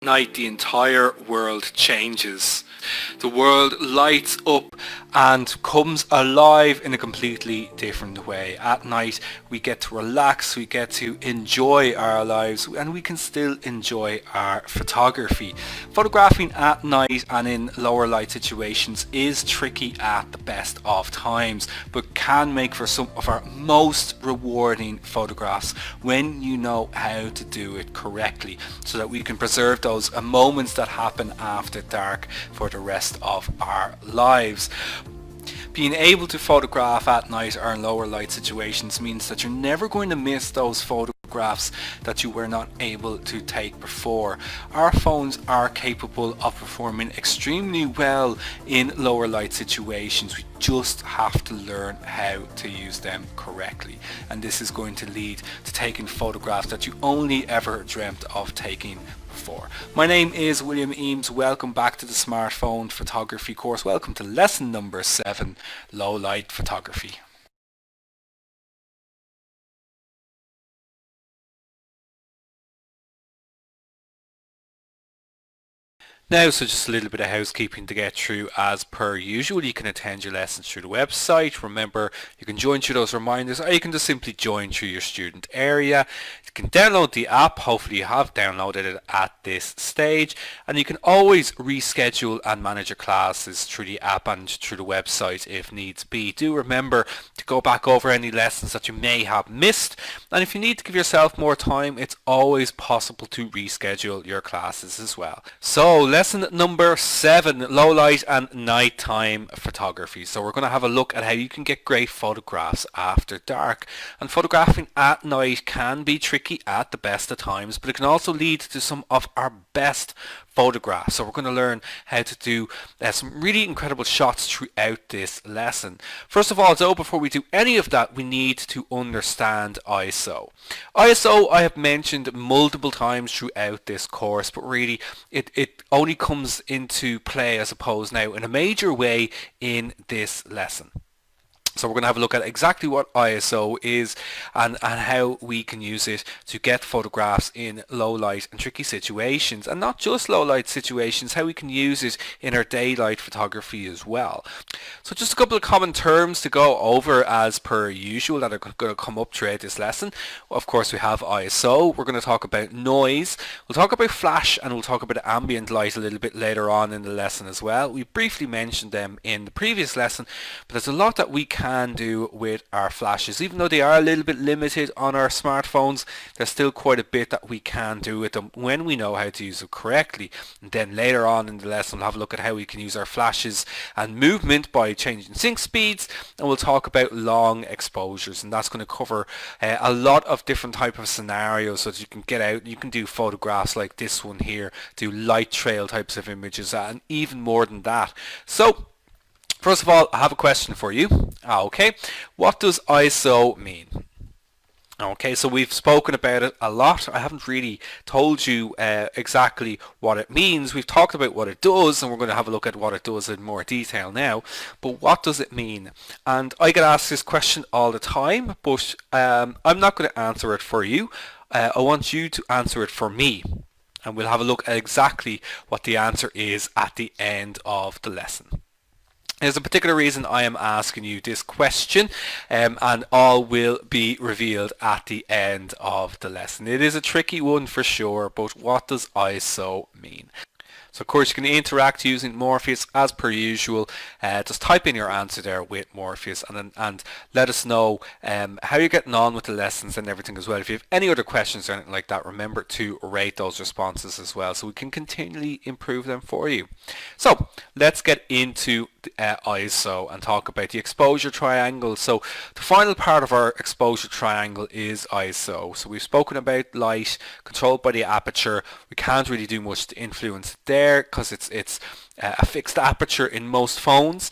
night the entire world changes. The world lights up and comes alive in a completely different way. At night we get to relax, we get to enjoy our lives, and we can still enjoy our photography. Photographing at night and in lower light situations is tricky at the best of times, but can make for some of our most rewarding photographs when you know how to do it correctly, so that we can preserve those moments that happen after dark for the rest of our lives. Being able to photograph at night or in lower light situations means that you're never going to miss those photographs that you were not able to take before. Our phones are capable of performing extremely well in lower light situations. We just have to learn how to use them correctly, and this is going to lead to taking photographs that you only ever dreamt of taking before. My name is William Eames. Welcome back to the smartphone photography course. Welcome to lesson number 7, low light photography. Now, so just a little bit of housekeeping to get through as per usual. You can attend your lessons through the website. Remember, you can join through those reminders, or you can just simply join through your student area. You can download the app. Hopefully you have downloaded it at this stage, and you can always reschedule and manage your classes through the app and through the website if needs be. Do remember to go back over any lessons that you may have missed, and if you need to give yourself more time, it's always possible to reschedule your classes as well. So lesson number 7, low light and nighttime photography. So we're going to have a look at how you can get great photographs after dark. And photographing at night can be tricky at the best of times, but it can also lead to some of our best photographs. So we're going to learn how to do some really incredible shots throughout this lesson. First of all, though, before we do any of that, we need to understand ISO. ISO I have mentioned multiple times throughout this course, but really it only comes into play, I suppose, now in a major way in this lesson. So we're going to have a look at exactly what ISO is and how we can use it to get photographs in low light and tricky situations, and not just low light situations, how we can use it in our daylight photography as well. So just a couple of common terms to go over as per usual that are going to come up throughout this lesson. Of course, we have ISO. We're going to talk about noise. We'll talk about flash, and we'll talk about ambient light a little bit later on in the lesson as well. We briefly mentioned them in the previous lesson, but there's a lot that we can do with our flashes. Even though they are a little bit limited on our smartphones, there's still quite a bit that we can do with them when we know how to use them correctly. And then later on in the lesson we'll have a look at how we can use our flashes and movement by changing sync speeds, and we'll talk about long exposures, and that's going to cover a lot of different type of scenarios so that you can get out, you can do photographs like this one here, do light trail types of images, and even more than that. So first of all, I have a question for you. Okay, what does ISO mean? Okay, so we've spoken about it a lot. I haven't really told you exactly what it means. We've talked about what it does, and we're going to have a look at what it does in more detail now. But what does it mean? And I get asked this question all the time, but I'm not going to answer it for you. I want you to answer it for me. And we'll have a look at exactly what the answer is at the end of the lesson. There's a particular reason I am asking you this question, and all will be revealed at the end of the lesson. It is a tricky one for sure, but what does ISO mean? So of course you can interact using Morpheus as per usual. Just type in your answer there with Morpheus, and let us know how you're getting on with the lessons and everything as well. If you have any other questions or anything like that, remember to rate those responses as well so we can continually improve them for you. So let's get into ISO and talk about the exposure triangle. So the final part of our exposure triangle is ISO. So we've spoken about light controlled by the aperture. We can't really do much to influence it there because it's a fixed aperture in most phones.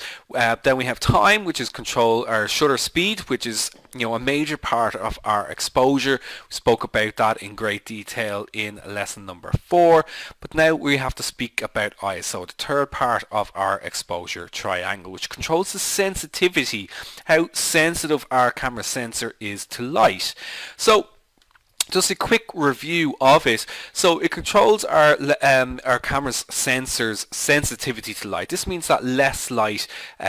Then we have time, which is control or shutter speed, which is a major part of our exposure. We spoke about that in great detail in lesson number 4. But now we have to speak about ISO, the third part of our exposure triangle, which controls the sensitivity, how sensitive our camera sensor is to light. So Just a quick review of it. So it controls our camera's sensors sensitivity to light. This means that less light,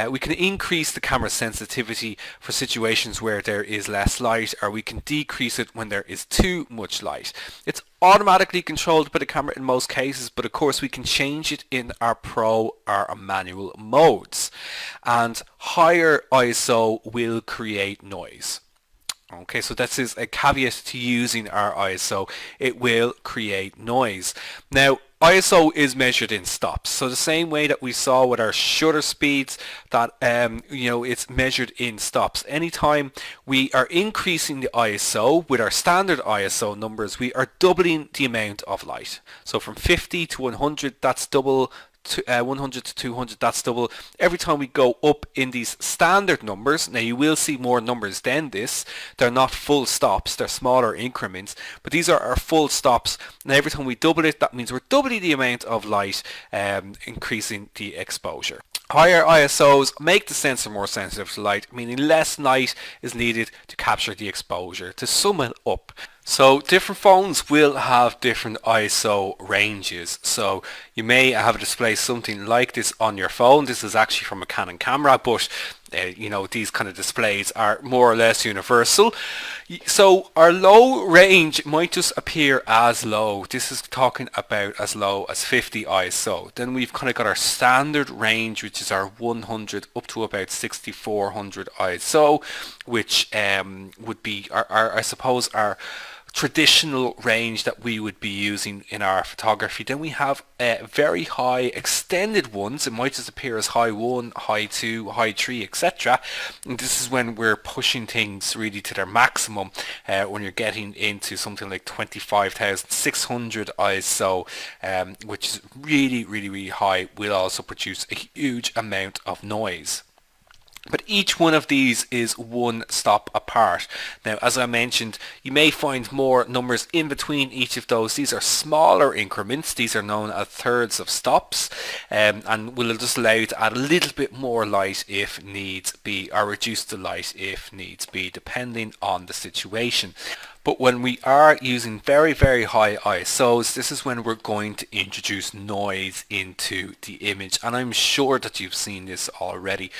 we can increase the camera's sensitivity for situations where there is less light, or we can decrease it when there is too much light. It's automatically controlled by the camera in most cases, but of course we can change it in our pro or our manual modes. And higher ISO will create noise. Okay, so this is a caveat to using our ISO. It will create noise. Now, ISO is measured in stops. So the same way that we saw with our shutter speeds, that it's measured in stops. Anytime we are increasing the ISO with our standard ISO numbers, we are doubling the amount of light. So from 50 to 100, that's double. 100 to 200, that's double. Every time we go up in these standard numbers, now you will see more numbers than this. They're not full stops, they're smaller increments, but these are our full stops. And every time we double it, that means we're doubling the amount of light, increasing the exposure. Higher ISOs make the sensor more sensitive to light, meaning less light is needed to capture the exposure. To sum it up, so different phones will have different ISO ranges. So you may have displayed something like this on your phone. This is actually from a Canon camera, but these kind of displays are more or less universal. So our low range might just appear as low. This is talking about as low as 50 ISO. Then we've kind of got our standard range, which is our 100 up to about 6400 ISO, which would be I suppose our traditional range that we would be using in our photography. Then we have very high extended ones. It might just appear as high 1, high 2, high 3, etc. And this is when we're pushing things really to their maximum, when you're getting into something like 25,600 ISO, which is really, really, really high, will also produce a huge amount of noise. But each one of these is one stop apart. Now, as I mentioned, you may find more numbers in between each of those. These are smaller increments. These are known as thirds of stops, and will just allow you to add a little bit more light if needs be, or reduce the light if needs be, depending on the situation. But when we are using very, very high ISOs, this is when we're going to introduce noise into the image. And I'm sure that you've seen this already.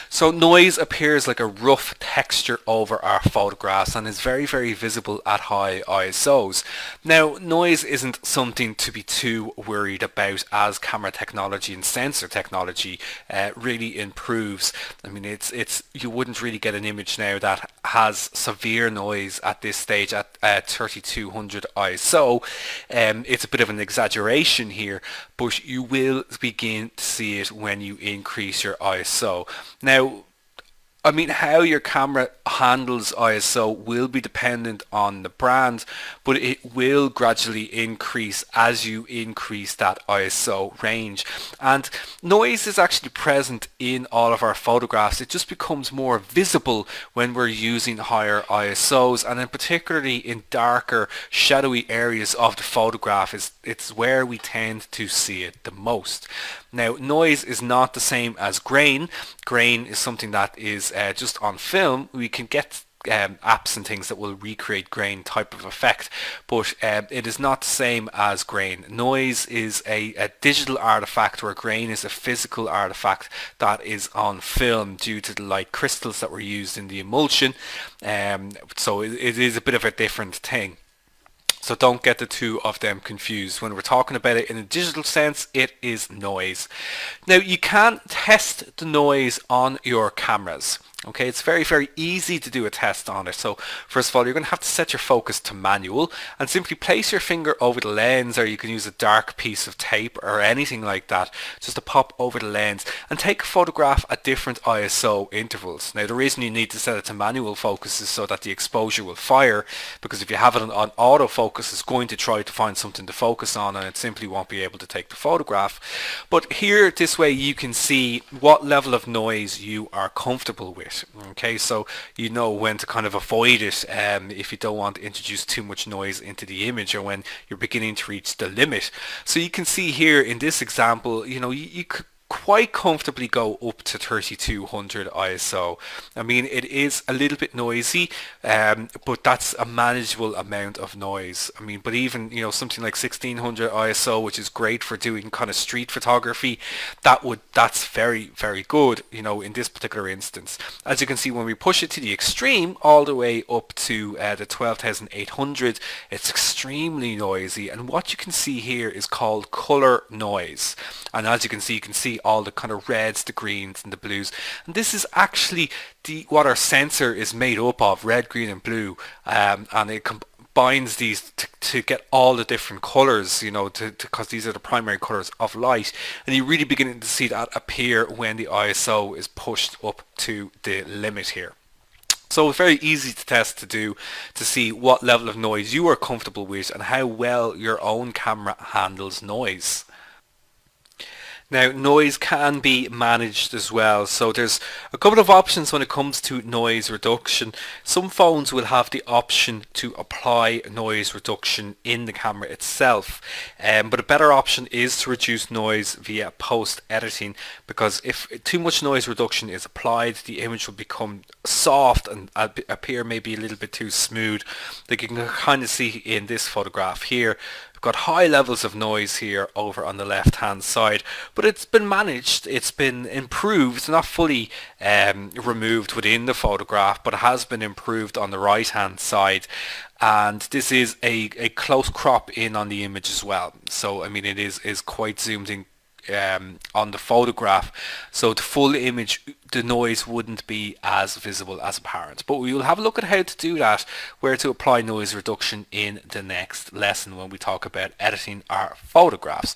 So noise appears like a rough texture over our photographs and is very, very visible at high ISOs. Now, noise isn't something to be too worried about as camera technology and sensor technology really improves. I mean, you wouldn't really get an image now that has severe noise at this stage at 3200 ISO. It's a bit of an exaggeration here, but you will begin to see it when you increase your ISO. Now, I mean, how your camera handles ISO will be dependent on the brand, but it will gradually increase as you increase that ISO range. And noise is actually present in all of our photographs. It just becomes more visible when we're using higher ISOs, and then particularly in darker, shadowy areas of the photograph, it's where we tend to see it the most. Now, noise is not the same as grain. Grain is something that is just on film. We can get apps and things that will recreate grain type of effect, but it is not the same as grain. Noise is a digital artifact, where grain is a physical artifact that is on film due to the light crystals that were used in the emulsion. So it is a bit of a different thing. So don't get the two of them confused. When we're talking about it in a digital sense, it is noise. Now, you can test the noise on your cameras. Okay, it's very, very easy to do a test on it. So first of all, you're going to have to set your focus to manual and simply place your finger over the lens, or you can use a dark piece of tape or anything like that just to pop over the lens and take a photograph at different ISO intervals. Now, the reason you need to set it to manual focus is so that the exposure will fire, because if you have it on autofocus, it's going to try to find something to focus on and it simply won't be able to take the photograph. But here, this way, you can see what level of noise you are comfortable with. Okay, so you know when to kind of avoid it if you don't want to introduce too much noise into the image, or when you're beginning to reach the limit. So you can see here in this example, you could quite comfortably go up to 3200 ISO. I mean, it is a little bit noisy, but that's a manageable amount of noise. I mean, but even, you know, something like 1600 ISO, which is great for doing kind of street photography, that's very, very good, you know, in this particular instance. As you can see, when we push it to the extreme, all the way up to the 12,800, it's extremely noisy. And what you can see here is called color noise. And as you can see all the kind of reds, the greens and the blues. And this is actually what our sensor is made up of, red, green and blue. And it combines these to get all the different colors, you know, because these are the primary colors of light. And you're really beginning to see that appear when the ISO is pushed up to the limit here. So it's very easy to test to see what level of noise you are comfortable with and how well your own camera handles noise. Now, noise can be managed as well, so there's a couple of options when it comes to noise reduction. Some phones will have the option to apply noise reduction in the camera itself, but a better option is to reduce noise via post-editing, because if too much noise reduction is applied, the image will become soft and appear maybe a little bit too smooth. Like you can kind of see in this photograph here. We've got high levels of noise here over on the left hand side, but it's been managed, it's been improved. It's not fully removed within the photograph, but it has been improved on the right hand side. And this is a close crop in on the image as well. So I mean, it is quite zoomed in on the photograph, so the full image, the noise wouldn't be as visible as apparent. But we will have a look at how to do that, where to apply noise reduction in the next lesson when we talk about editing our photographs.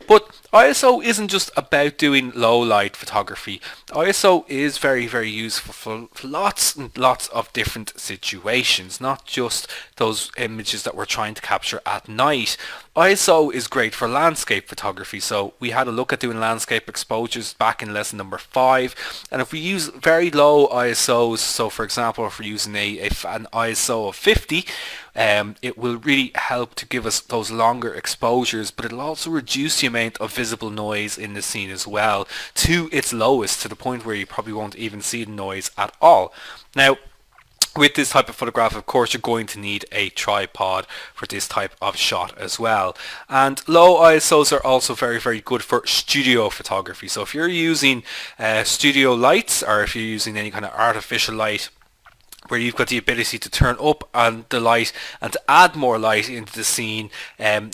But ISO isn't just about doing low light photography. ISO is very, very useful for lots and lots of different situations, not just those images that we're trying to capture at night. ISO is great for landscape photography, so we had a look at doing landscape exposures back in lesson number 5, and if we use very low ISOs, so for example if we're using an ISO of 50, it will really help to give us those longer exposures, but it'll also reduce the amount of visible noise in the scene as well to its lowest, to the point where you probably won't even see the noise at all. Now, with this type of photograph, of course, you're going to need a tripod for this type of shot as well. And low ISOs are also very, very good for studio photography. So if you're using studio lights, or if you're using any kind of artificial light, where you've got the ability to turn up on the light and to add more light into the scene,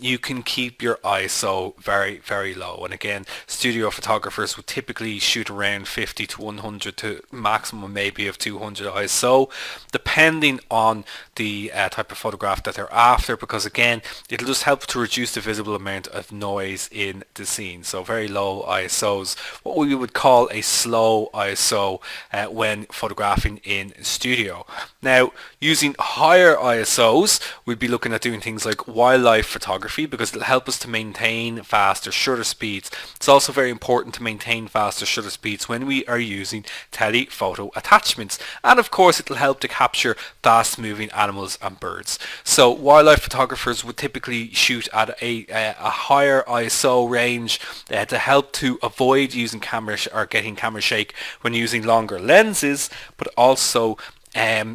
you can keep your ISO very, very low. And again, studio photographers would typically shoot around 50 to 100 to maximum maybe of 200 ISO, depending on the type of photograph that they're after, because again, it'll just help to reduce the visible amount of noise in the scene. So very low ISOs, what we would call a slow ISO when photographing in studio. Now, using higher ISOs, we'd be looking at doing things like wildlife photography, because it'll help us to maintain faster shutter speeds. It's also very important to maintain faster shutter speeds when we are using telephoto attachments. And of course, it'll help to capture fast moving animals and birds. So wildlife photographers would typically shoot at a higher ISO range to help to avoid using camera or getting camera shake when using longer lenses, but also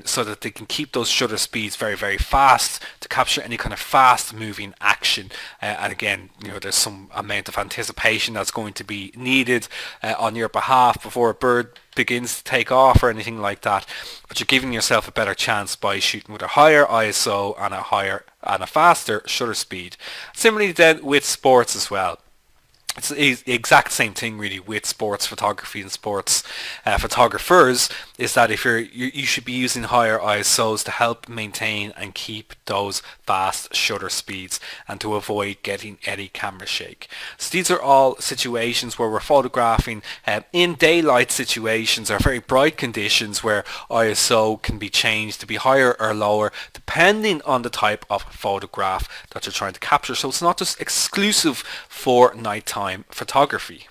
so that they can keep those shutter speeds very, very fast to capture any kind of fast moving action. And again, you know, there's some amount of anticipation that's going to be needed on your behalf before a bird begins to take off or anything like that. But you're giving yourself a better chance by shooting with a higher ISO and a faster shutter speed. Similarly then with sports as well. It's the exact same thing really with sports photography and sports photographers, is that if you should be using higher ISOs to help maintain and keep those fast shutter speeds and to avoid getting any camera shake. So these are all situations where we're photographing in daylight situations or very bright conditions, where ISO can be changed to be higher or lower depending on the type of photograph that you're trying to capture. So it's not just exclusive for nighttime photography.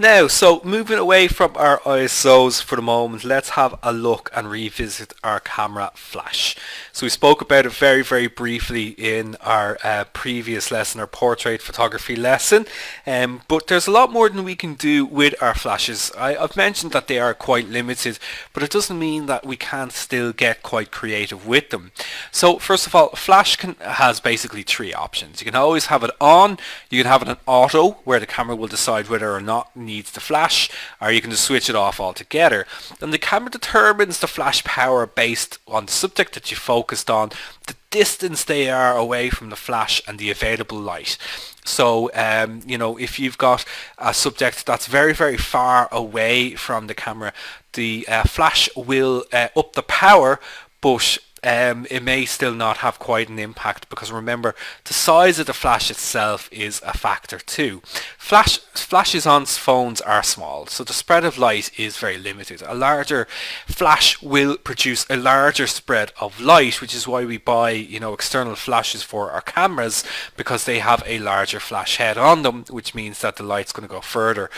Now, so moving away from our ISOs for the moment, let's have a look and revisit our camera flash. So we spoke about it very, very briefly in our previous lesson, our portrait photography lesson, but there's a lot more than we can do with our flashes. I've mentioned that they are quite limited, but it doesn't mean that we can't still get quite creative with them. So first of all, flash has basically three options. You can always have it on, you can have it on auto, where the camera will decide whether or not needs to flash, or you can just switch it off altogether. And the camera determines the flash power based on the subject that you focused on, the distance they are away from the flash, and the available light. So if you've got a subject that's very, very far away from the camera, the flash will up the power, but it may still not have quite an impact, because remember, the size of the flash itself is a factor too. Flashes on phones are small, so the spread of light is very limited. A larger flash will produce a larger spread of light, which is why we buy external flashes for our cameras, because they have a larger flash head on them, which means that the light's going to go further.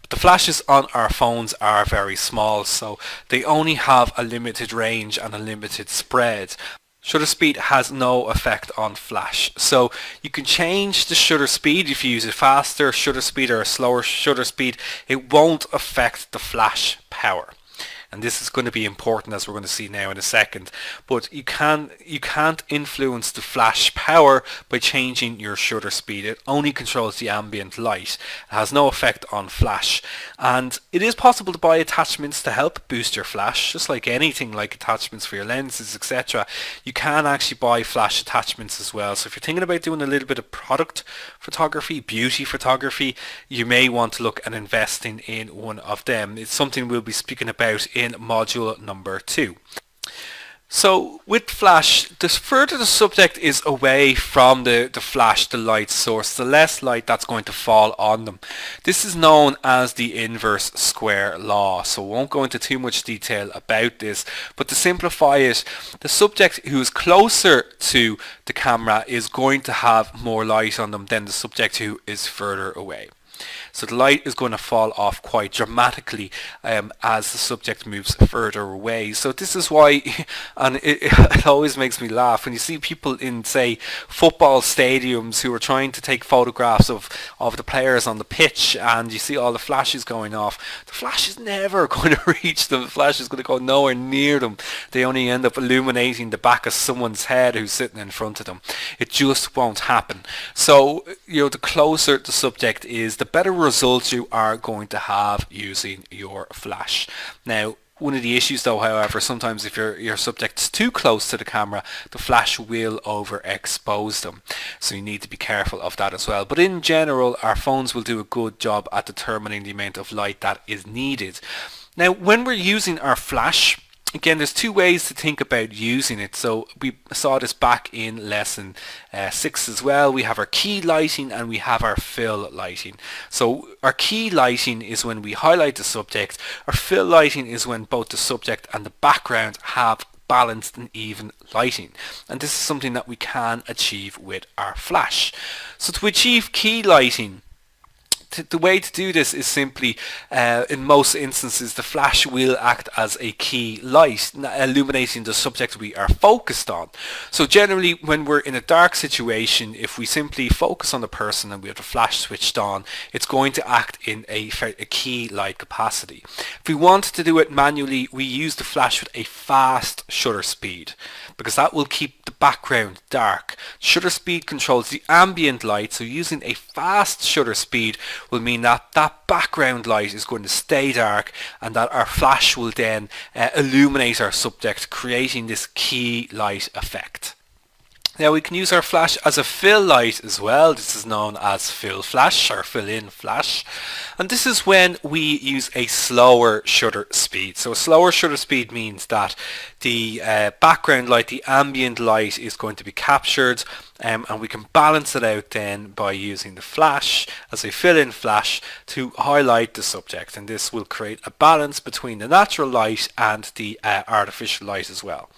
The flashes on our phones are very small, so they only have a limited range and a limited spread. Shutter speed has no effect on flash, so you can change the shutter speed if you use a faster shutter speed or a slower shutter speed. It won't affect the flash power. And this is going to be important, as we're going to see now in a second. But you can't influence the flash power by changing your shutter speed. It only controls the ambient light. It has no effect on flash. And it is possible to buy attachments to help boost your flash, just like anything, like attachments for your lenses, etc. You can actually buy flash attachments as well. So if you're thinking about doing a little bit of product photography, beauty photography, you may want to look at investing in one of them. It's something we'll be speaking about in module number 2. So with flash, the further the subject is away from the flash, the light source, the less light that's going to fall on them. This is known as the inverse square law, so we won't go into too much detail about this, but to simplify it, the subject who is closer to the camera is going to have more light on them than the subject who is further away. So the light is going to fall off quite dramatically as the subject moves further away. So this is why, and it always makes me laugh, when you see people in, say, football stadiums who are trying to take photographs of the players on the pitch, and you see all the flashes going off. The flash is never going to reach them. The flash is going to go nowhere near them. They only end up illuminating the back of someone's head who's sitting in front of them. It just won't happen. So, the closer the subject is, the better results you are going to have using your flash. Now, one of the issues though, however, sometimes if your subject's too close to the camera, the flash will overexpose them. So you need to be careful of that as well. But in general, our phones will do a good job at determining the amount of light that is needed. Now, when we're using our flash, again, there's two ways to think about using it. So we saw this back in lesson 6 as well. We have our key lighting and we have our fill lighting. So our key lighting is when we highlight the subject. Our fill lighting is when both the subject and the background have balanced and even lighting. And this is something that we can achieve with our flash. So to achieve key lighting, the way to do this is simply, in most instances, the flash will act as a key light, illuminating the subject we are focused on. So generally, when we're in a dark situation, if we simply focus on the person and we have the flash switched on, it's going to act in a key light capacity. If we want to do it manually, we use the flash with a fast shutter speed, because that will keep the background dark. Shutter speed controls the ambient light, so using a fast shutter speed will mean that that background light is going to stay dark, and that our flash will then illuminate our subject, creating this key light effect. Now we can use our flash as a fill light as well. This is known as fill flash or fill in flash. And this is when we use a slower shutter speed. So a slower shutter speed means that the background light, the ambient light, is going to be captured and we can balance it out then by using the flash as a fill-in flash to highlight the subject, and this will create a balance between the natural light and the artificial light as well.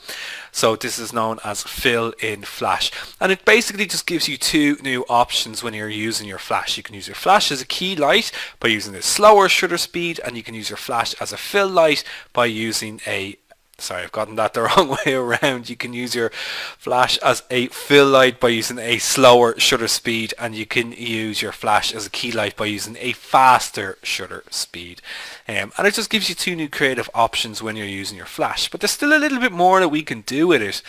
So this is known as fill-in flash, and it basically just gives you two new options when you're using your flash. You can use your flash as a key light by using a slower shutter speed, and you can use your flash as a fill light by using a Sorry, I've gotten that the wrong way around. You can use your flash as a fill light by using a slower shutter speed, and you can use your flash as a key light by using a faster shutter speed. And it just gives you two new creative options when you're using your flash. But there's still a little bit more that we can do with it.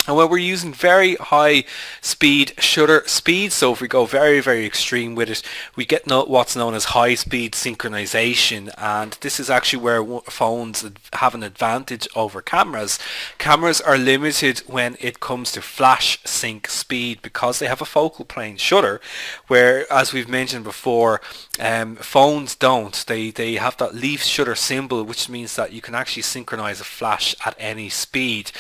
And when we're using very high speed shutter speeds, so if we go very, very extreme with it, we get what's known as high speed synchronization, and this is actually where phones have an advantage over cameras. Cameras are limited when it comes to flash sync speed because they have a focal plane shutter, where, as we've mentioned before, phones don't. They have that leaf shutter symbol, which means that you can actually synchronize a flash at any speed.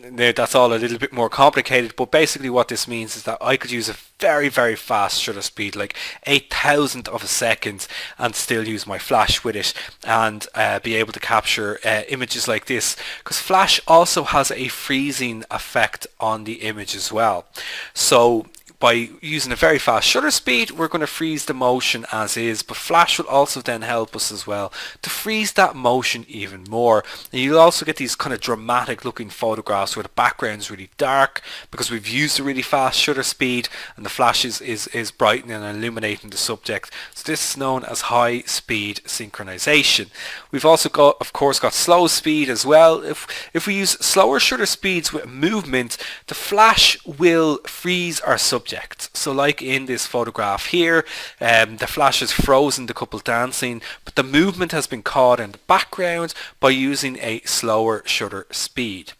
That's all a little bit more complicated, but basically what this means is that I could use a very, very fast shutter speed, like 8,000th of a second, and still use my flash with it and be able to capture images like this, because flash also has a freezing effect on the image as well. So by using a very fast shutter speed, we're going to freeze the motion as is, but flash will also then help us as well to freeze that motion even more. And you'll also get these kind of dramatic looking photographs where the background's really dark because we've used a really fast shutter speed, and the flash is brightening and illuminating the subject. So this is known as high speed synchronization. We've also got, of course, slow speed as well. If we use slower shutter speeds with movement, the flash will freeze our subject. So like in this photograph here, the flash has frozen the couple dancing, but the movement has been caught in the background by using a slower shutter speed.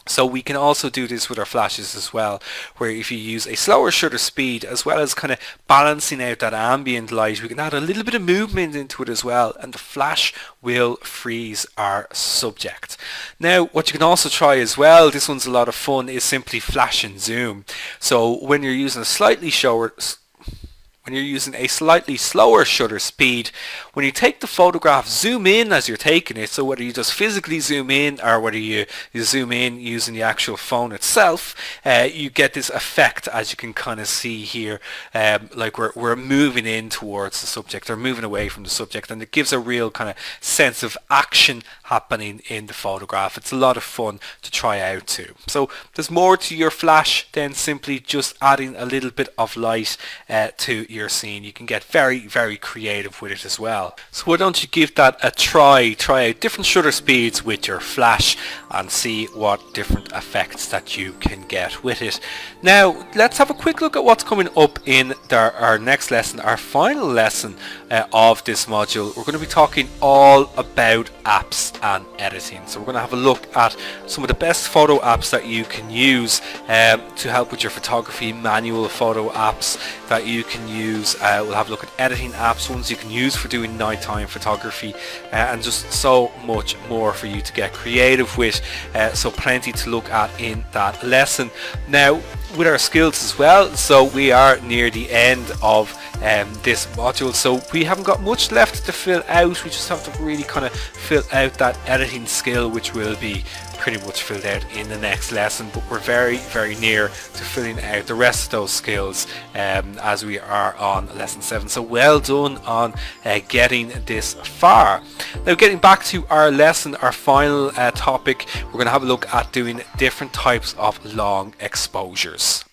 So we can also do this with our flashes as well, where if you use a slower shutter speed as well as kind of balancing out that ambient light, we can add a little bit of movement into it as well, and the flash will freeze our subject. Now what you can also try as well, this one's a lot of fun, is simply flash and zoom. So when you're using a slightly slower shutter speed, when you take the photograph, zoom in as you're taking it. So whether you just physically zoom in or whether you zoom in using the actual phone itself, you get this effect, as you can kind of see here, like we're moving in towards the subject or moving away from the subject, and it gives a real kind of sense of action happening in the photograph. It's a lot of fun to try out too. So there's more to your flash than simply just adding a little bit of light to your scene. You can get very, very creative with it as well. So why don't you give that a try out different shutter speeds with your flash and see what different effects that you can get with it. Now let's have a quick look at what's coming up in our next lesson, our final lesson of this module. We're going to be talking all about apps and editing. So we're going to have a look at some of the best photo apps that you can use to help with your photography, manual photo apps that you can use. We'll have a look at editing apps, ones you can use for doing nighttime photography, and just so much more for you to get creative with. So plenty to look at in that lesson. Now with our skills as well, so we are near the end of this module, so we haven't got much left to fill out. We just have to really kind of fill out that editing skill, which will be pretty much filled out in the next lesson, but we're very, very near to filling out the rest of those skills as we are on lesson 7. So well done on getting this far. Now getting back to our lesson, our final topic, we're going to have a look at doing different types of long exposures.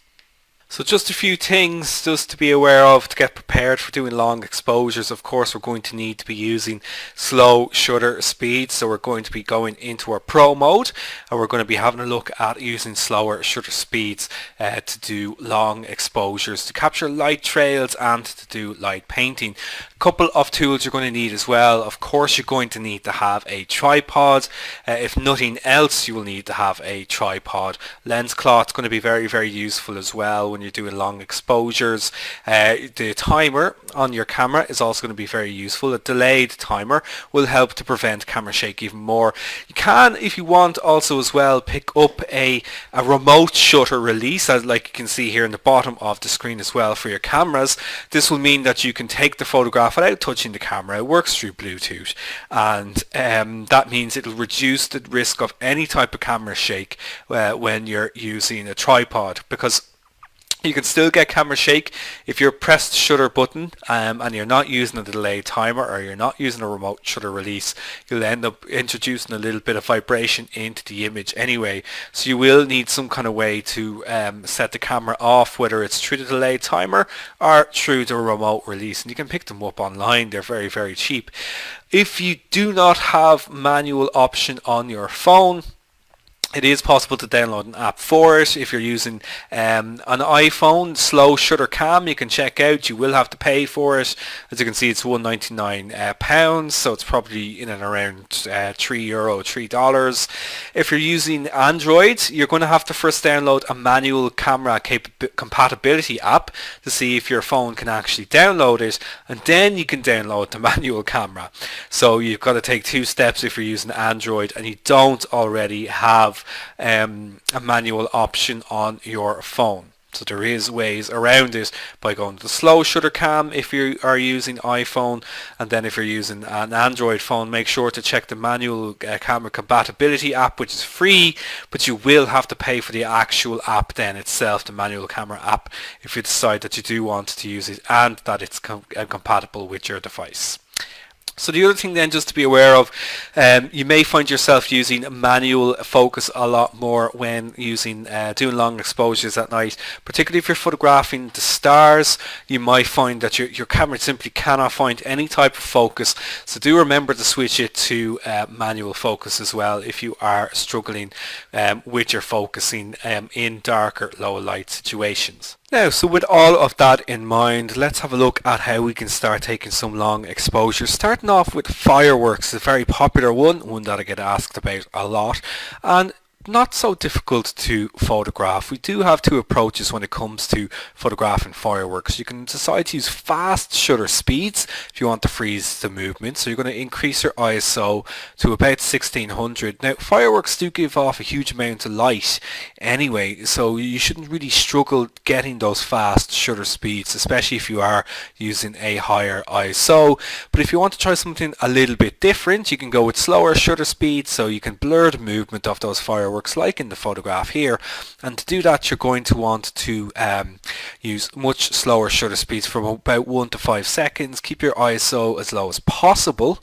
So just a few things just to be aware of to get prepared for doing long exposures. Of course, we're going to need to be using slow shutter speed. So we're going to be going into our pro mode, and we're going to be having a look at using slower shutter speeds to do long exposures, to capture light trails and to do light painting. A couple of tools you're going to need as well. Of course, you're going to need to have a tripod. If nothing else, you will need to have a tripod. Lens cloth is going to be very, very useful as well when you're doing long exposures. The timer on your camera is also going to be very useful. A delayed timer will help to prevent camera shake even more. You can, if you want, also as well pick up a remote shutter release, as like you can see here in the bottom of the screen as well for your cameras. This will mean that you can take the photograph without touching the camera. It works through Bluetooth, and that means it'll reduce the risk of any type of camera shake when you're using a tripod, because you can still get camera shake if you're pressed the shutter button and you're not using a delayed timer, or you're not using a remote shutter release. You'll end up introducing a little bit of vibration into the image anyway. So you will need some kind of way to set the camera off, whether it's through the delayed timer or through the remote release. And you can pick them up online. They're very, very cheap. If you do not have manual option on your phone, it is possible to download an app for it. If you're using an iPhone, Slow Shutter Cam, you can check out. You will have to pay for it. As you can see, it's £199, so it's probably in and around €3, $3. If you're using Android, you're going to have to first download a manual camera compatibility app to see if your phone can actually download it, and then you can download the manual camera. So you've got to take two steps if you're using Android and you don't already have a manual option on your phone. So there is ways around it by going to the Slow Shutter Cam if you are using iPhone, and then if you're using an Android phone, make sure to check the manual camera compatibility app, which is free, but you will have to pay for the actual app then itself, the manual camera app, if you decide that you do want to use it and that it's compatible with your device. So the other thing then just to be aware of, you may find yourself using manual focus a lot more when using doing long exposures at night, particularly if you're photographing the stars. You might find that your camera simply cannot find any type of focus, so do remember to switch it to manual focus as well if you are struggling with your focusing in darker low light situations. Now, so with all of that in mind, let's have a look at how we can start taking some long exposures. Starting off with fireworks, a very popular one that I get asked about a lot, and not so difficult to photograph. We do have two approaches when it comes to photographing fireworks. You can decide to use fast shutter speeds if you want to freeze the movement. So you're going to increase your ISO to about 1600. Now, fireworks do give off a huge amount of light anyway, so you shouldn't really struggle getting those fast shutter speeds, especially if you are using a higher ISO. But if you want to try something a little bit different, you can go with slower shutter speeds, so you can blur the movement of those fireworks like in the photograph here. And to do that, you're going to want to use much slower shutter speeds from about 1 to 5 seconds. Keep your ISO as low as possible.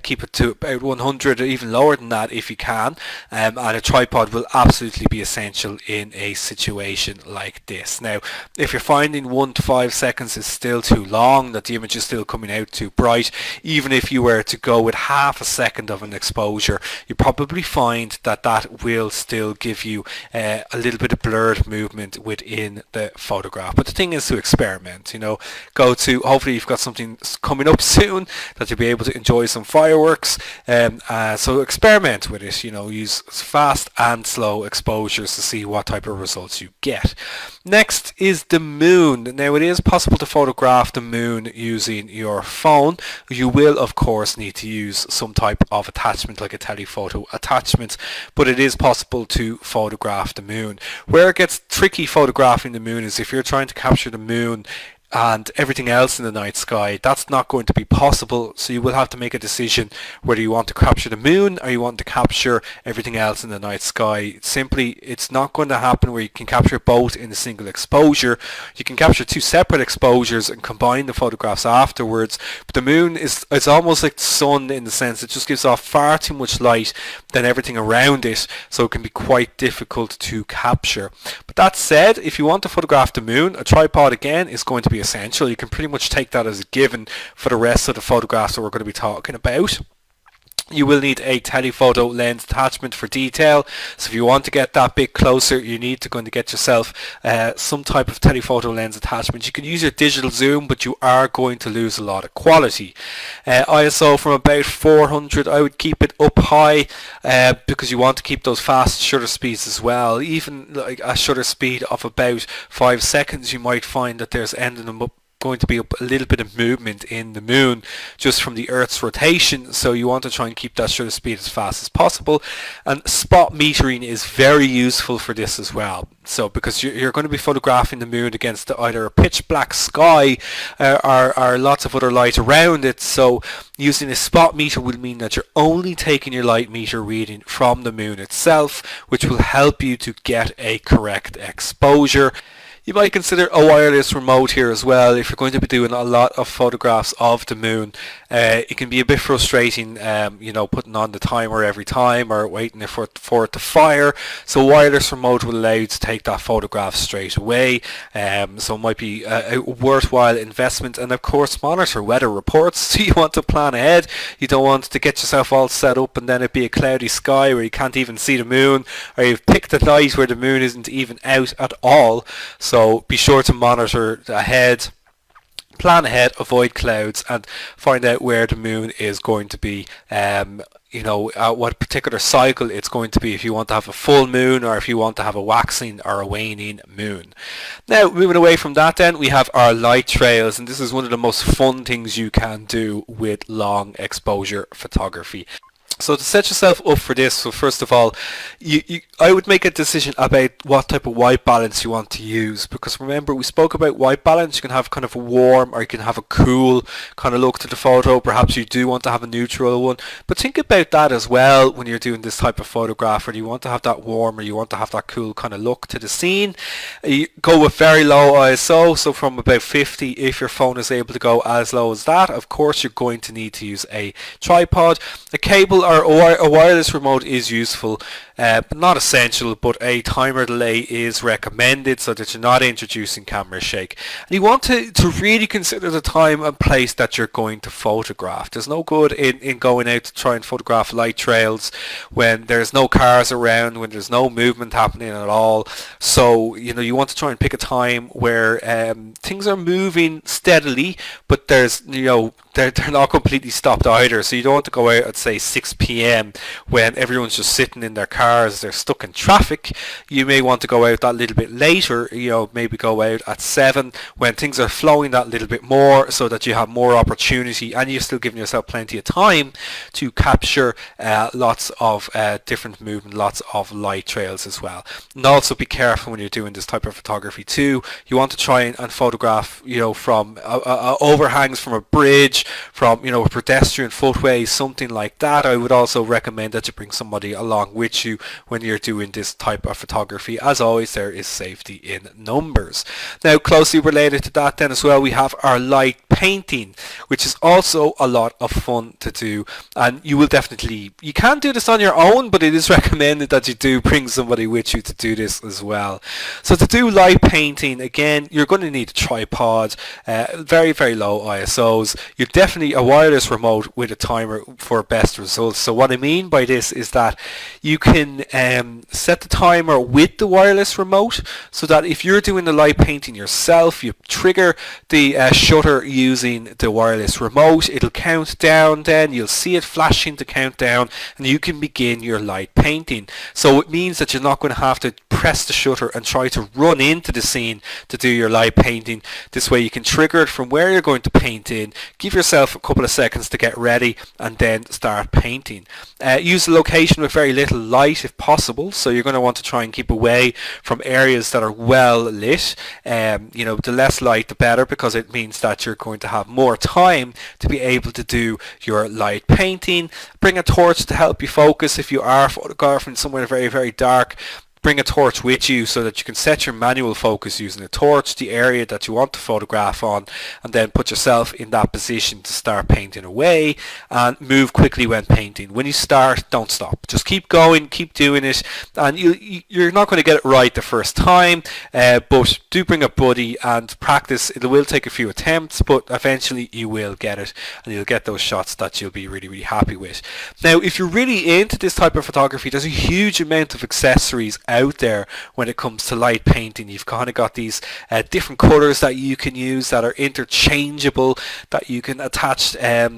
Keep it to about 100 or even lower than that if you can. And a tripod will absolutely be essential in a situation like this. Now, if you're finding 1 to 5 seconds is still too long, that the image is still coming out too bright, even if you were to go with half a second of an exposure, you probably find that will still give you a little bit of blurred movement within the photograph. But the thing is to experiment, hopefully you've got something coming up soon that you'll be able to enjoy some fireworks, so experiment with it, use fast and slow exposures to see what type of results you get. Next is the moon. Now, it is possible to photograph the moon using your phone. You will of course need to use some type of attachment like a telephoto attachment, but it is possible to photograph the moon. Where it gets tricky photographing the moon is if you're trying to capture the moon and everything else in the night sky. That's not going to be possible, so you will have to make a decision whether you want to capture the moon or you want to capture everything else in the night sky. Simply, it's not going to happen where you can capture both in a single exposure. You can capture two separate exposures and combine the photographs afterwards, but the moon is almost like the sun in the sense it just gives off far too much light than everything around it, so it can be quite difficult to capture. But that said, if you want to photograph the moon, a tripod again is going to be essential. You can pretty much take that as a given for the rest of the photographs that we're going to be talking about. You will need a telephoto lens attachment for detail. So if you want to get that bit closer, you need to go and get yourself some type of telephoto lens attachment. You can use your digital zoom, but you are going to lose a lot of quality. ISO from about 400, I would keep it up high because you want to keep those fast shutter speeds as well. Even like a shutter speed of about 5 seconds, you might find that there's ending them up going to be a little bit of movement in the moon just from the Earth's rotation, so you want to try and keep that shutter speed as fast as possible. And spot metering is very useful for this as well. So because you're going to be photographing the moon against either a pitch black sky or lots of other light around it, so using a spot meter will mean that you're only taking your light meter reading from the moon itself, which will help you to get a correct exposure. You might consider a wireless remote here as well if you're going to be doing a lot of photographs of the moon. It can be a bit frustrating, putting on the timer every time or waiting for it to fire. So wireless remote will allow you to take that photograph straight away. So it might be a worthwhile investment. And of course, monitor weather reports. So you want to plan ahead. You don't want to get yourself all set up and then it be a cloudy sky where you can't even see the moon, or you've picked a night where the moon isn't even out at all. So be sure to monitor ahead, plan ahead, avoid clouds, and find out where the moon is going to be, what particular cycle it's going to be, if you want to have a full moon or if you want to have a waxing or a waning moon. Now, moving away from that then, we have our light trails, and this is one of the most fun things you can do with long exposure photography. So to set yourself up for this, so first of all, I would make a decision about what type of white balance you want to use, because remember we spoke about white balance. You can have kind of a warm or you can have a cool kind of look to the photo. Perhaps you do want to have a neutral one, but think about that as well when you're doing this type of photograph, whether you want to have that warm or you want to have that cool kind of look to the scene. You go with very low ISO, so from about 50, if your phone is able to go as low as that. Of course you're going to need to use a tripod. A cable or a wireless remote is useful, but not essential, but a timer delay is recommended so that you're not introducing camera shake. And you want to really consider the time and place that you're going to photograph. There's no good in going out to try and photograph light trails when there's no cars around, when there's no movement happening at all. So you want to try and pick a time where things are moving steadily, but there's they're not completely stopped either. So you don't want to go out at say 6 p.m. when everyone's just sitting in their cars, they're stuck in traffic. You may want to go out that little bit later, maybe go out at 7 when things are flowing that little bit more, so that you have more opportunity and you're still giving yourself plenty of time to capture lots of different movement, lots of light trails as well. And also be careful when you're doing this type of photography too. You want to try and photograph from overhangs from a bridge, from a pedestrian footway, something like that. I would also recommend that you bring somebody along with you when you're doing this type of photography. As always, there is safety in numbers. Now, closely related to that then as well, we have our light painting, which is also a lot of fun to do, and you can do this on your own, but it is recommended that you do bring somebody with you to do this as well. So to do light painting, again, you're going to need a tripod, very, very low ISOs. You definitely a wireless remote with a timer for best results. So what I mean by this is that you can set the timer with the wireless remote, so that if you're doing the light painting yourself, you trigger the shutter using the wireless remote. It'll count down, then you'll see it flashing to count down, and you can begin your light painting. So it means that you're not going to have to press the shutter and try to run into the scene to do your light painting. This way you can trigger it from where you're going to paint in, give yourself a couple of seconds to get ready, and then start painting. Use a location with very little light if possible, so you're going to want to try and keep away from areas that are well lit. The less light the better, because it means that you're going to have more time to be able to do your light painting. Bring a torch to help you focus if you are photographing somewhere very, very dark. bring a torch with you so that you can set your manual focus using a torch, the area that you want to photograph on, and then put yourself in that position to start painting away and move quickly when painting. When you start, don't stop. Just keep going, keep doing it, and you're not going to get it right the first time, but do bring a buddy and practice. It will take a few attempts, but eventually you will get it, and you'll get those shots that you'll be really, really happy with. Now, if you're really into this type of photography, there's a huge amount of accessories out there when it comes to light painting. You've kind of got these different colors that you can use that are interchangeable, that you can attach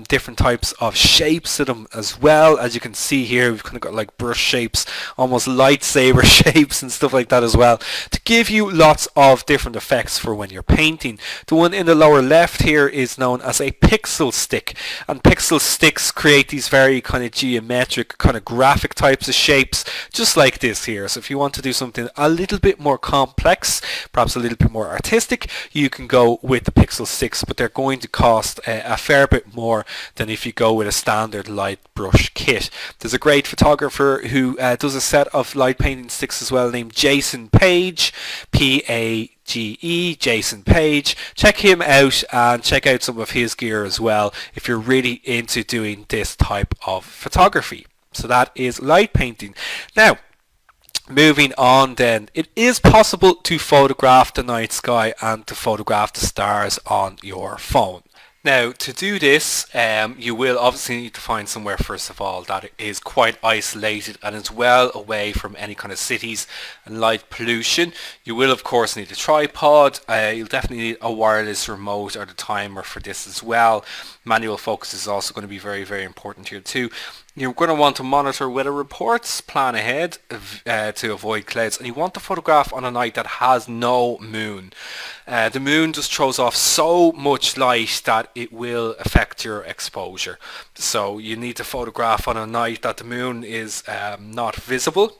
different types of shapes to them as well. As you can see here, we've kind of got like brush shapes, almost lightsaber shapes and stuff like that as well, to give you lots of different effects for when you're painting. The one in the lower left here is known as a pixel stick, and pixel sticks create these very kind of geometric, kind of graphic types of shapes, just like this here. So if you want to do something a little bit more complex, perhaps a little bit more artistic, you can go with the pixel sticks, but they're going to cost a fair bit more than if you go with a standard light brush kit. There's a great photographer who does a set of light painting sticks as well, named Jason Page, Page, Jason Page. Check him out and check out some of his gear as well if you're really into doing this type of photography. So that is light painting. Now, moving on then, it is possible to photograph the night sky and to photograph the stars on your phone. Now, to do this, you will obviously need to find somewhere, first of all, that is quite isolated and is well away from any kind of cities and light pollution. You will, of course, need a tripod. You'll definitely need a wireless remote or the timer for this as well. Manual focus is also going to be very, very important here too. You're going to want to monitor weather reports, plan ahead to avoid clouds, and you want to photograph on a night that has no moon. The moon just throws off so much light that it will affect your exposure. So you need to photograph on a night that the moon is not visible.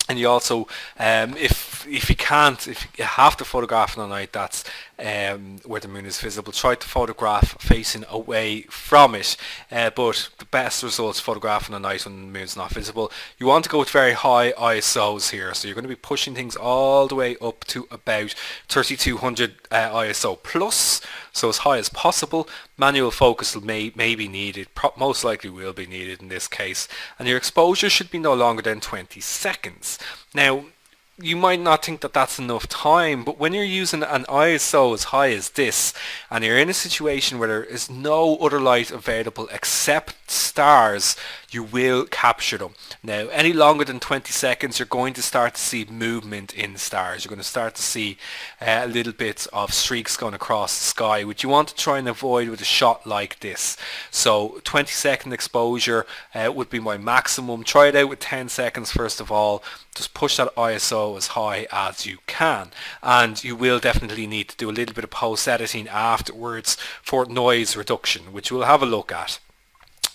And you also, if you have to photograph on a night that's where the moon is visible, try to photograph facing away from it. But the best results photographing a night when the moon's not visible. You want to go with very high ISOs here, so you're going to be pushing things all the way up to about 3200 ISO plus, so as high as possible. Manual focus may be needed, most likely will be needed in this case, and your exposure should be no longer than 20 seconds. Now, you might not think that that's enough time, but when you're using an ISO as high as this and you're in a situation where there is no other light available except stars, you will capture them. Now, any longer than 20 seconds, you're going to start to see movement in the stars. You're going to start to see a little bit of streaks going across the sky, which you want to try and avoid with a shot like this. So 20-second exposure would be my maximum. Try it out with 10 seconds first of all. Just push that ISO as high as you can, and you will definitely need to do a little bit of post editing afterwards for noise reduction, which we'll have a look at.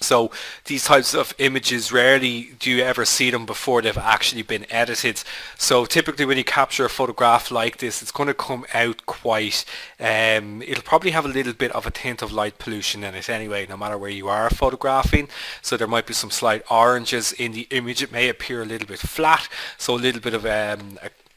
So these types of images, rarely do you ever see them before they've actually been edited. So typically when you capture a photograph like this, it's going to come out quite, it'll probably have a little bit of a tint of light pollution in it anyway, no matter where you are photographing. So there might be some slight oranges in the image. It may appear a little bit flat, so a little bit of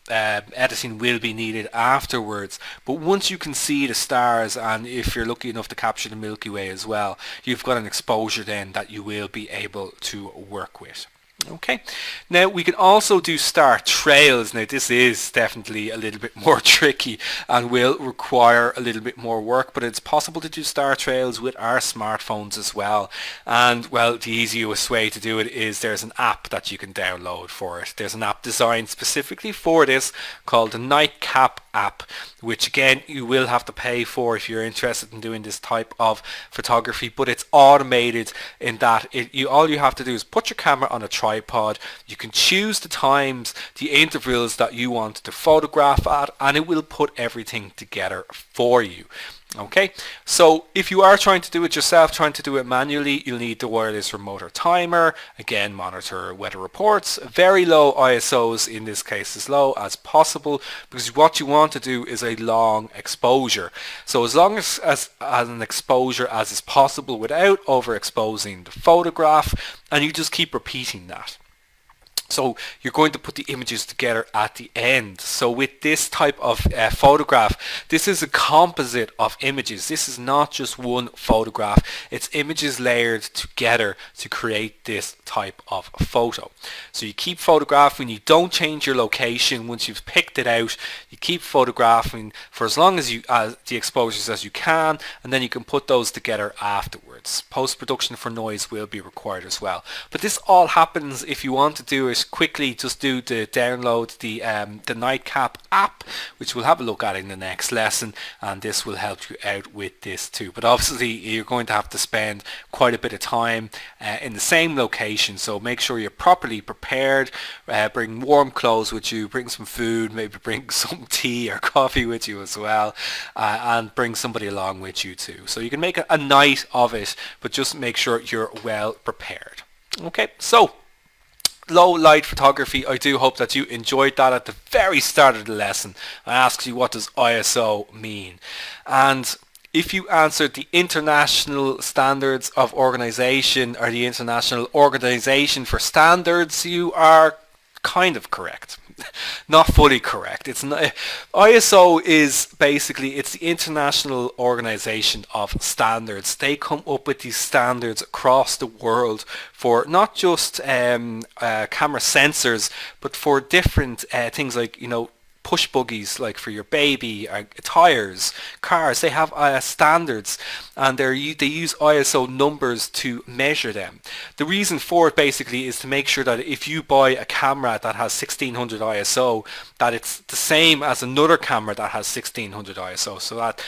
editing will be needed afterwards. But once you can see the stars, and if you're lucky enough to capture the Milky Way as well, you've got an exposure then that you will be able to work with. Okay, now we can also do star trails. Now this is definitely a little bit more tricky and will require a little bit more work, but it's possible to do star trails with our smartphones as well. And well, the easiest way to do it is there's an app that you can download for it. There's an app designed specifically for this called the Nightcap app, which again you will have to pay for if you're interested in doing this type of photography, but it's automated in that all you have to do is put your camera on a tripod. You can choose the times, the intervals that you want to photograph at, and it will put everything together for you. Okay, so if you are trying to do it yourself, trying to do it manually, you'll need the wireless remote or timer. Again, monitor weather reports. Very low ISOs, in this case as low as possible, because what you want to do is a long exposure. So as long as an exposure as is possible without overexposing the photograph, and you just keep repeating that. So you're going to put the images together at the end. So with this type of photograph, this is a composite of images. This is not just one photograph. It's images layered together to create this type of photo. So you keep photographing, you don't change your location once you've picked it out. You keep photographing for as long as the exposures as you can, and then you can put those together afterwards. Post-production for noise will be required as well. But this all happens if you want to do it quickly. Just download the Nightcap app, which we'll have a look at in the next lesson, and this will help you out with this too. But obviously you're going to have to spend quite a bit of time in the same location, so make sure you're properly prepared. Bring warm clothes with you, bring some food, maybe bring some tea or coffee with you as well, and bring somebody along with you too. So you can make a night of it, but just make sure you're well prepared. Okay, so low light photography. I do hope that you enjoyed that. At the very start of the lesson, I asked you, what does ISO mean? And if you answered the International Standards of Organization or the International Organization for Standards, you are kind of correct. Not fully correct. It's not. ISO is basically, it's the International Organization of Standards. They come up with these standards across the world for not just camera sensors, but for different things like, push buggies, like for your baby, tires, cars. They have standards, and they use ISO numbers to measure them. The reason for it basically is to make sure that if you buy a camera that has 1600 ISO, that it's the same as another camera that has 1600 ISO, so that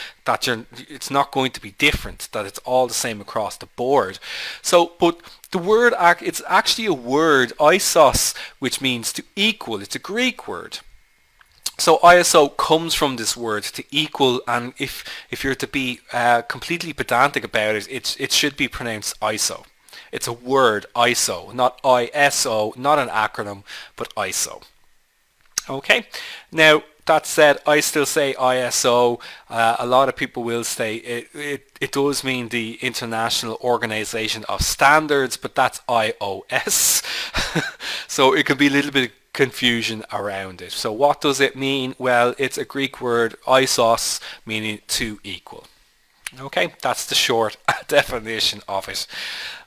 it's not going to be different, that it's all the same across the board. So, but the word, it's actually a word, isos, which means to equal. It's a Greek word. So ISO comes from this word, to equal, and if you're to be completely pedantic about it, it should be pronounced ISO. It's a word, ISO, not ISO, not an acronym, but ISO. Okay, now that said, I still say ISO. A lot of people will say it does mean the International Organization of Standards, but that's iOS. So it can be a little bit confusion around it. So what does it mean? Well, it's a Greek word, isos, meaning to equal. Okay, that's the short definition of it.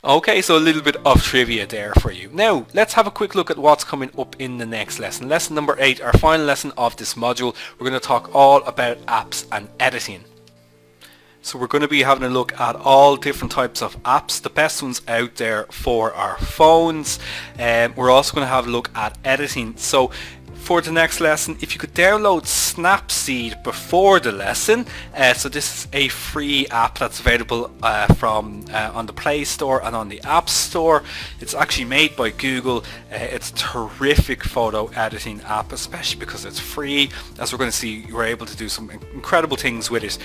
Okay, so a little bit of trivia there for you. Now, let's have a quick look at what's coming up in the next lesson. Lesson number 8, our final lesson of this module. We're going to talk all about apps and editing. So we're going to be having a look at all different types of apps, the best ones out there for our phones. We're also going to have a look at editing. So for the next lesson, if you could download Snapseed before the lesson. So this is a free app that's available on the Play Store and on the App Store. It's actually made by Google. It's a terrific photo editing app, especially because it's free. As we're going to see, you're able to do some incredible things with it.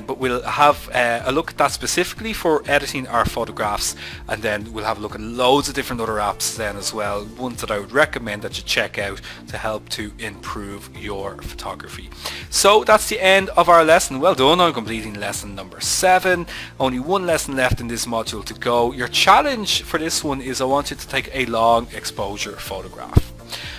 But we'll have a look at that specifically for editing our photographs, and then we'll have a look at loads of different other apps then as well, ones that I would recommend that you check out to help to improve your photography. So that's the end of our lesson. Well done on completing lesson number 7. Only one lesson left in this module to go. Your challenge for this one is I want you to take a long exposure photograph.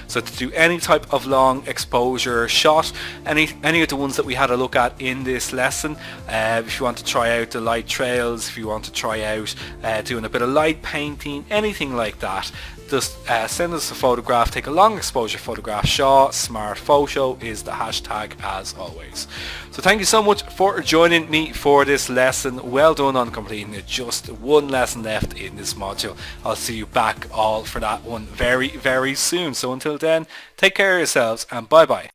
So to do any type of long exposure shot, any of the ones that we had a look at in this lesson, if you want to try out the light trails, if you want to try out doing a bit of light painting, anything like that, just send us a photograph. Take a long exposure photograph. Shaw Smart Photo is the hashtag as always. So thank you so much for joining me for this lesson. Well done on completing it. Just one lesson left in this module. I'll see you back all for that one very, very soon. So until then, take care of yourselves and bye bye.